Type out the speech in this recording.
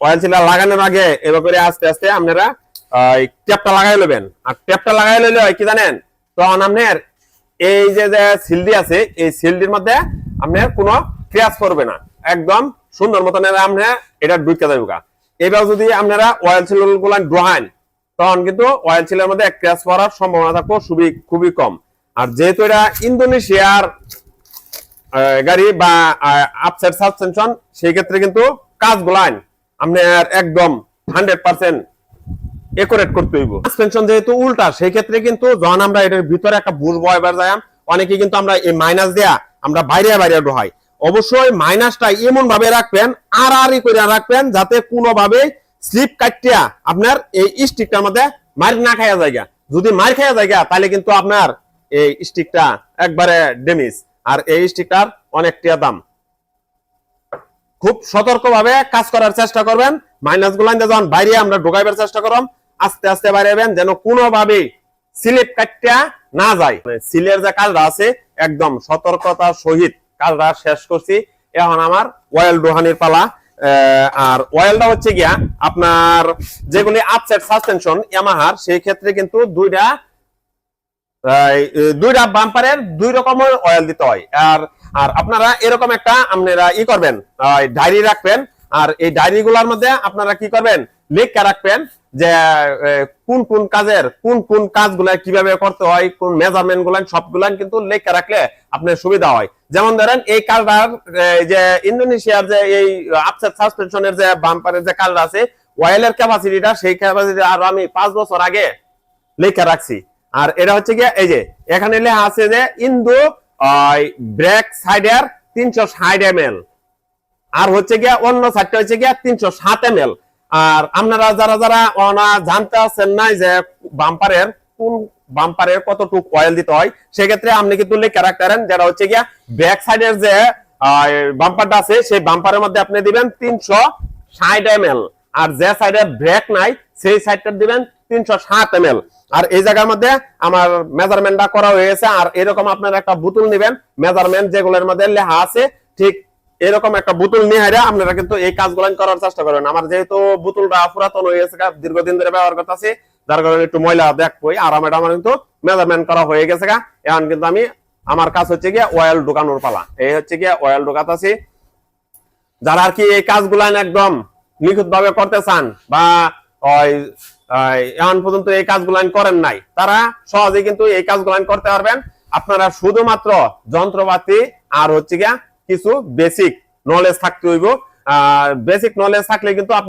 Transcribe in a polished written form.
Oil সিলার লাগানোর আগে এবার করে আস্তে আস্তে আপনারা ট্যাপটা লাগাই নেবেন। আর ট্যাপটা লাগাই লইলে কি জানেন, তখন আপনার এই যে সিলডি আছে এই সিলডির মধ্যে আপনার কোনো ক্র্যাশ করবে না, একদম সুন্দর মতন আপনার এটা ঢুকে যাবে। এবার যদি আপনারা অয়েল সিল গুলা ডোহান তখন কিন্তু অয়েল সিলের মধ্যে ক্র্যাশ করার সম্ভাবনা থাকবে খুবই কম। আর যেহেতু এটা ইন্দোনেশিয়ার গাড়ি বা আপসাইড সাসপেনশন, সেই ক্ষেত্রে কিন্তু কাজগুলান আপনার একদম 100% একুরেট করতে হইব। সাসপেনশন যেহেতু উল্টা, সেই ক্ষেত্রে কিন্তু যখন আমরা এটার ভিতরে একটা বুঝবো এবার যাই অনেকে কিন্তু আমরা এই মাইনাস দেয়া আমরা বাইরে ঢোহাই। অবশ্যই মাইনাসটা এমন ভাবে রাখবেন আর করে রাখবেন যাতে কোনোভাবে স্লিপ কাটিয়া আপনার এই স্টিকটার মধ্যে মার না খাইয়া জায়গা। যদি মার খাইয়া জায়গা তাহলে কিন্তু আপনার এই স্টিকটা একবারে ড্যামেজ, আর এই স্টিকটার অনেকটা দাম। খুব সতর্কভাবে কাজ করার চেষ্টা করবেন। মাইনাস গুলান যখন বাইরে আমরা ঢোকাইবার চেষ্টা করব, আস্তে আস্তে বাইরেবেন যেন কোনোভাবে স্লিপ কাটিয়া না যায়। সিলের যে কাজটা আছে একদম সতর্কতার সহিত কাজটা শেষ করছি। এখন আমার অয়েল ডোহানির পালা। আর অয়েলটা হচ্ছে গিয়া আপনার যেগুলি আপসাইড সাসপেনশন ইয়ামাহার, সেই ক্ষেত্রে কিন্তু দুইটা বাম্পারের দুই রকমের অয়েল দিতে হয়। আর আপনারা এরকম একটা আপনারা করবেন, ডায়েরি রাখবেন। আর এই ডায়েরি গুলার মধ্যে আপনারা কি করবেন, লেখা রাখবেন যে কোন কাজগুলা কিভাবে করতে হয়, কোন মেজারমেন্ট গুলা সবগুলা কিন্তু লেখা রাখলে আপনার সুবিধা হয়। যেমন ধরেন এই কাজটার যে ইন্দোনেশিয়ার যে এই আপসাইড সাসপেনশনের যে বাম্পারের যে কাজটা আছে, অয়েলের ক্যাপাসিটিটা সেই ক্যাপাসিটি আর আমি 5 বছর আগে লেখা রাখছি। আর এটা হচ্ছে গিয়ে এই যে এখানে লেখা আছে যে ইন্দো ব্রেক সাইডের 360 ml, আর হচ্ছে গিয়া অন্য সাইডটা হচ্ছে গিয়া 307 ml। আর আপনারা যারা জানতে আছেন না যে বাম্পারের কতটুকু অয়েল দিতে হয়, সেক্ষেত্রে আপনি কিন্তু লেখা রাখতে পারেন যেটা হচ্ছে গিয়া ব্যাক সাইডের যে বাম্পারটা আছে সেই বাম্পারের মধ্যে আপনি দিবেন 360 ml, আর যে সাইডে ব্রেক নাই সেই সাইডটা দিবেন 307 ml। আর এই জায়গার মধ্যে আমার মেজারমেন্টটা করা হয়ে গেছে। আর এরকম আপনারা একটা বোতল নেবেন, মেজারমেন্ট যেগুলোর মধ্যে লেখা আছে ঠিক এরকম একটা বোতল নিয়ে হাইরা আপনারা কিন্তু এই কাজগুলো করার চেষ্টা করেন। আমার যেহেতু বোতলটা পুরাতন হয়ে গেছে, দীর্ঘদিন ধরে ব্যবহার করতেছি, যার কারণে একটু ময়লা দেখবই। আর আমার কিন্তু মেজারমেন্ট করা হয়ে গেছে। এখন কিন্তু আমার কাজ হচ্ছে গিয়ে অয়েল ঢোকানোর পালা। এই হচ্ছে গিয়ে অয়েল ঢোকাতেছি। যারা আর কি এই কাজগুলো একদম নিখুঁত ভাবে করতে চান বা এখন পর্যন্ত এই কাজগুলো করেন নাই, তারা সহজে কিন্তু এই কাজগুলো করতে পারবেন। আপনারা শুধুমাত্র যন্ত্রপাতি আর হচ্ছে গিয়া কিছু বেসিক নলেজ থাকতে হইব। বেসিক নলেজ থাকলে কিন্তু